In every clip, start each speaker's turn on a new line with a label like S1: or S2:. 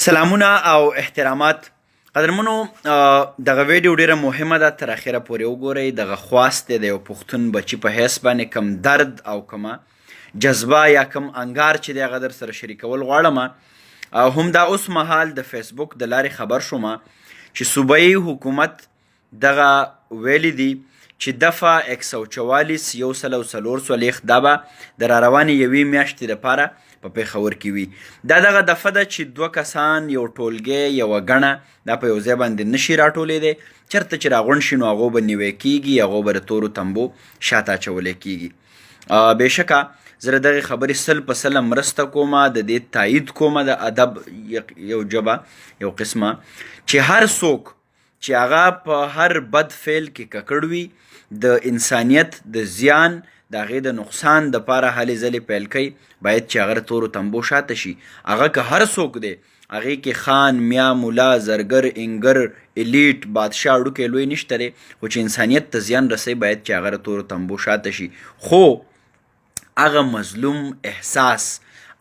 S1: سلامونه او احترامات قدرمنو دغه ویډیو ډیره مهمه ده تر اخره پورې وګورئ. دغه خواست دی د یو پښتون بچي په حیث باندې کم درد او کومه جذبه یا کم انګار چې دی هغه در سره شریکول غواړم. هم دا اوس مهال د فیسبوک د لارې خبر شوم چې صوبایي حکومت دغه ویلی دی چې دفعه 144 140 دا به د راروانې یوې میاشتې دپاره په پېښور کې وي. دا دغه دفعه ده چې دوه کسان یو ټولګی یوه ګڼه دا په یو ځای باندې نشي راټولېدی. چېرته چې راغونډ شي نو هغو به نیوی کېږي، هغو به د تورو تمبو شاته اچولی کېږي. بېشکه زه د دغې خبرې سل په سله مرسته کومه، د دې تایید کومه د ادب یو ژبه یو قسمه چې هر څوک چې هغه په هر بد فعل کې ککړ وي د انسانیت د زیان د هغې د نقصان دپاره هلې ځلې پیل کوي باید چې هغه تورو تمبو شاته شي. هغه که هر څوک دی هغې کې خان، میا، ملا، زرګر، انګر، الیټ، بادشاه وړوکی لوی نشته دی، خو چې انسانیت ته زیان رسوي باید چې هغه تورو تمبو شاته شي. خو هغه مظلوم احساس،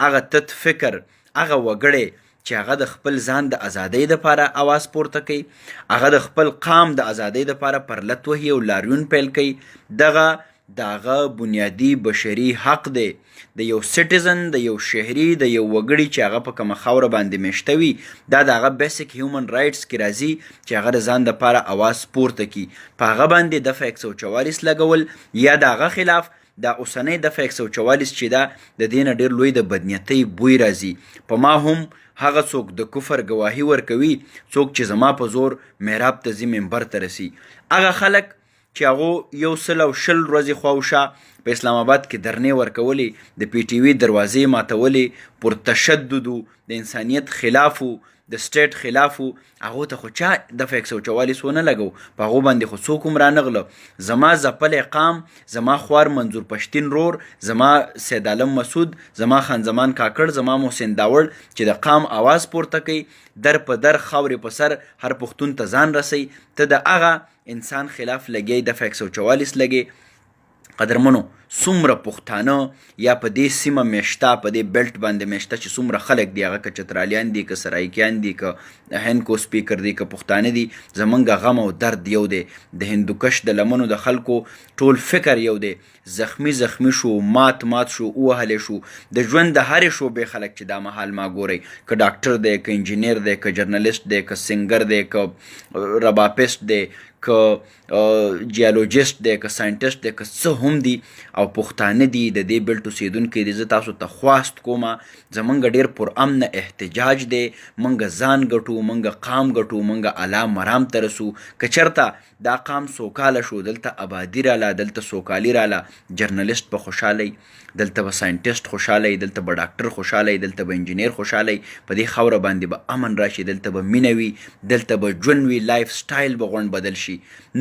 S1: هغه تت فکر، هغه وګړی چې هغه د خپل ځان د ازادۍ دپاره اواز پورته کوي، هغه د خپل قام د ازادۍ دپاره پرلت وهي او لاریون پیل کوي، دغه د هغه بنیادي بشري حق دی د یو سټیزن، د یو شهري، د یو وګړي چې هغه په کومه خاوره باندې میشته وي. دا د هغه بیسیک هیومن رایټس کې راځي چې هغه د ځان دپاره اواز پورته کړي. په هغه باندې دفعه 144 لګول یا د هغه خلاف دا اوسنۍ دفعه 144 چې دا د دې نه ډېر لوی د بدنیتۍ بوی راځي. په ما هم هغه څوک د کفر ګواهي ورکوي، څوک چې زما په زور محراب ته ځي منبر ته رسي. هغه خلک چې هغو 120 ورځې خواوشا په اسلام آباد کې درنې ورکولې، د پی ټي وي دروازې ماتولې، پر تشددو، د انسانیت خلافو، د سټیټ خلافو، هغو ته خو چا دفعه 144 ونه لګو، په هغو باندې خو څوک هم رانغله. زما ځپلی قام، زما خوار منظور پشتین رور، زما سید عالم مسعود، زما خان زمان کاکړ، زما محسن داوړ چې د قام آواز پورته کوي، در په در خاورې په سر هر پښتون ته ځان رسوي، ته د هغه انسان خلاف لګی دفعه 144 لګی. قدرمنو څومره پښتانه یا په دې سیمه میشته، په دې بیلټ باندې میشته چې څومره خلک دي، هغه که چترالیان دي، که سرایکیان دي، که هندکو سپیکر دي، که پښتانه دي، زمونږ غم او درد یو دی. د هندوکش د لمنو د خلکو ټول فکر یو دی. زخمی زخمی شو، مات شو، ووهلی شو، د ژوند د هرې شعبې خلک چې دا مهال ما ګورئ، که ډاکټر دی، که انجینیر دی، که جرنالیست دی، که سنګر دی، که رباپیسټ دی، که جیالوجیسټ دی، که ساینټسټ دی، که څه هم دي او پښتانه دي، د دې بیلټ اوسېدونکي دي، زه تاسو ته خواست کومه زمونږ ډېر پرامنه احتجاج دی، مونږ ځان ګټو، مونږ قام ګټو، مونږ اعلی مرام ته رسو. که چېرته دا قام سوکاله شو، دلته آبادي راله، دلته سوکالي راله، جرنالیست به خوشحالی، دلته به ساینټسټ خوشحالی، دلته به ډاکټر خوشحالی، دلته به انجینیر خوشحالی، په دې خاوره باندې به امن راشي، دلته به مینه وي، دلته به ژوند وي، لایف سټایل به غونډ بدل شي.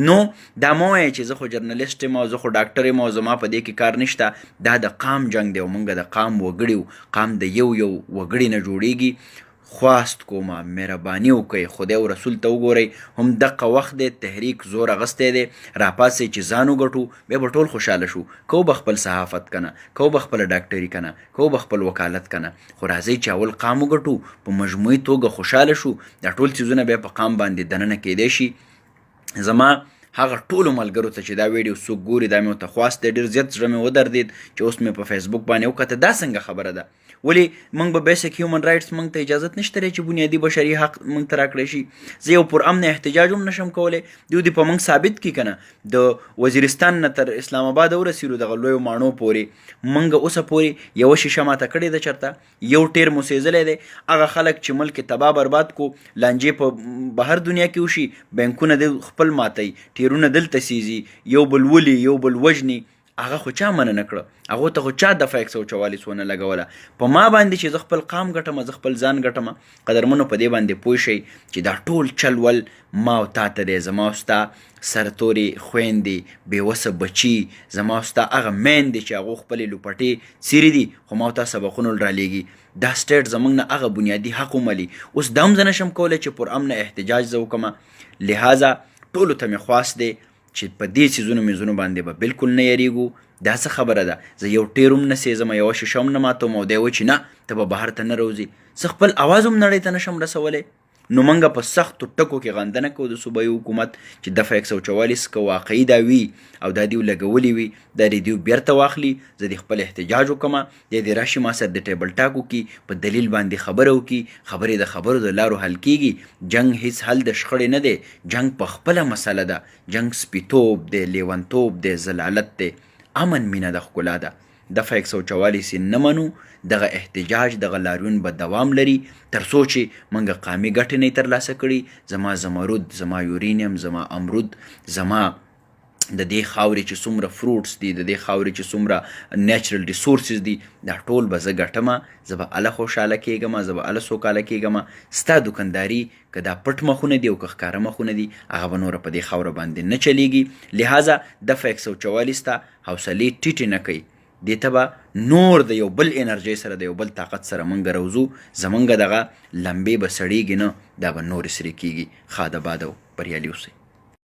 S1: نو دا مه وایئ چې زه خو جرنالیست یم او زه خو ډاکټر یم او زما په دې کې کار نشته. دا د قام جنګ دی او موږ د قام وګړي یو، قام د یو وګړي نه جوړیږي. خواست کومه مهرباني وکئ، خدای او رسول ته وګورئ. هم دقه وخت دی، تحریک زور اغستی دی، راپاڅئ چې ځان وګټو، بیا به ټول خوشحاله شو. که به خپل صحافت کنه، که به خپله ډاکټري کنه، که به خپل وکالت کنه، خو راځئ چې اول قام وګټو، په مجموعي توګه خوشحاله شو، دا ټول څیزونه بیا په قام باندې دننه کیدی شي. زما هغه ټولو ملګرو ته چې دا ویډیو څوک ګوري، دا مې ورته خواست دی، ډېر زیات زړه مې ودردېد چې اوس مې په فیسبوک باندې وکته دا څنګه خبره ده. ولې موږ به بیسیک هیومن رایټس موږ ته اجازت نشته دی چې بنیادي بشري حق موږ ته راکړی شي. زه یو پرامنه احتجاج هم نشم کولی، دوی دې په موږ ثابت کړي که نه. د وزیرستان نه تر اسلام آباد ورسېدو دغه لویو ماڼو پورې موږ اوسه پورې یوه شیشه ماته کړې ده، چېرته یو ټیر مو سېزلی دی. هغه خلک چې ملک تباه برباد کو، لانجې په بهر دنیا کې وشي، بینکونه د خپل ماتئ، ټیرونه دلته سیزي، یو بل ولي، یو بل وژني، هغه خو چا مننه کړه، هغو ته خو چا دفعه 144 ونه لګوله. په ما باندې چې زه خپل قام ګټم، زه خپل ځان ګټم. قدرمنو په دې باندې پوه شئ چې دا ټول چل ول ما او تا ته دی، زما او ستا سرتورې خویندې، بېوسه بچي، زما او ستا هغه میندې چې هغو خپلې لوپټې څیرې دي، خو ما او تا سبقونه رالېږي. دا سټیټ زموږ نه هغه بنیادي حق وملي. اوس دا هم زه نشم کولی چې پر امنه احتجاج زه وکړم. لہذا ټولو ته مې خواست دی چې په دې څیزونو میزونو باندې به بالکل نه یریږو. دا څه خبره ده؟ زه یو ټیر هم نه سېزم، یوه شیشه هم نه ماتوم او دی و چې نه ته به بهر ته نه روځې. زه خپل اواز هم نړۍ ته نشم رسولی. نو موږ په سختو ټکو کې غندنه کوو د صوبایي حکومت چې دفعه 144 که واقعي دا وي او دا دیو لګولی وي دا دیو بیرته واخلي، زه د خپل احتجاج وکړم، یا دې راشي ما سره د ټیبل ټاک وکړي، په دلیل باندې خبره وکړي، خبرې د خبرو د لارو حل کېږي. جنګ هیڅ حل د شخړې نه دی، جنګ په خپله مسله ده، جنګ سپیتوب دی، لیونتوب دی، زلالت دی، امن مینه د ښکلا ده. دفعه 144 نه منو، دغه احتجاج دغه لاریون به دوام لري تر څو چې موږ قامي ګټې نه ترلاسه کړي. زما زمرود، زما یورینیم، زما امرود، زما د دې خاورې چې څومره فروټس دي، د دې خاورې چې څومره نیچرل ریسورسز دي، دا ټول به زه ګټمه. زه به هله خوشحاله کېږم، زه به هله سوکاله کېږم. ستا دوکانداري که دا پټ مخونه دي او که ښکاره مخونه دي، هغه به نوره په دې خاوره باندې نه چلیږي. لہذا دفعه 144 ته حوصلې ټیټې نه کوي، دې ته به نور د یو بل انرژۍ سره، د یو بل طاقت سره موږ روزو. زمونږ دغه لمبې به سړیږي نه، دا به نورې سرې کېږي. ښه د باد او بریالي اوسئ.